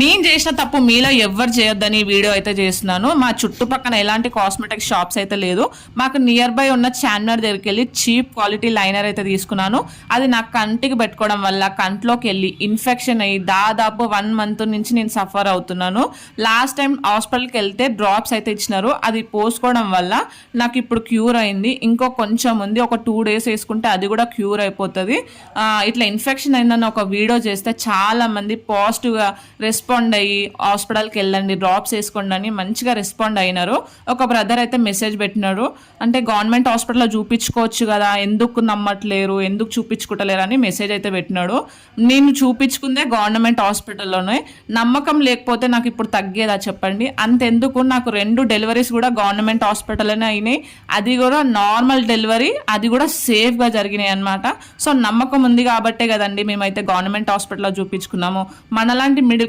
నేను చేసిన తప్పు మీలో ఎవ్వరు చేయొద్దని వీడియో అయితే చేస్తున్నాను. మా చుట్టుపక్కల ఎలాంటి కాస్మెటిక్ షాప్స్ అయితే లేదు. మాకు నియర్ బై ఉన్న చార్మినార్ దగ్గరికి వెళ్ళి చీప్ క్వాలిటీ లైనర్ అయితే తీసుకున్నాను. అది నా కంటికి పెట్టుకోవడం వల్ల కంట్లోకి వెళ్ళి ఇన్ఫెక్షన్ అయ్యి దాదాపు 1 month నుంచి నేను సఫర్ అవుతున్నాను. లాస్ట్ టైం హాస్పిటల్కి వెళ్తే డ్రాప్స్ అయితే ఇచ్చినారు. అది పోసుకోవడం వల్ల నాకు ఇప్పుడు క్యూర్ అయింది. ఇంకో కొంచెం ఉంది, ఒక 2 days వేసుకుంటే అది కూడా క్యూర్ అయిపోతుంది. ఇట్లా ఇన్ఫెక్షన్ అయిందని ఒక వీడియో చేస్తే చాలా మంది పాజిటివ్గా రెస్పాండ్ అయ్యి హాస్పిటల్కి వెళ్ళండి, డ్రాప్స్ వేసుకోండి అని మంచిగా రెస్పాండ్ అయినారు. ఒక బ్రదర్ అయితే మెసేజ్ పెట్టినాడు, అంటే గవర్నమెంట్ హాస్పిటల్లో చూపించుకోవచ్చు కదా, ఎందుకు నమ్మట్లేరు, ఎందుకు చూపించుకుంటలేరు అని మెసేజ్ అయితే పెట్టినాడు. నేను చూపించుకుందే గవర్నమెంట్ హాస్పిటల్లోనే. నమ్మకం లేకపోతే నాకు ఇప్పుడు తగ్గేదా చెప్పండి? అంతెందుకు, నాకు 2 డెలివరీస్ కూడా గవర్నమెంట్ హాస్పిటల్లోనే అయినాయి. అది కూడా నార్మల్ డెలివరీ, అది కూడా సేఫ్గా జరిగినాయి అనమాట. సో నమ్మకం ఉంది కాబట్టే కదండి మేమైతే గవర్నమెంట్ హాస్పిటల్లో చూపించుకున్నాము. మనలాంటి మిడిల్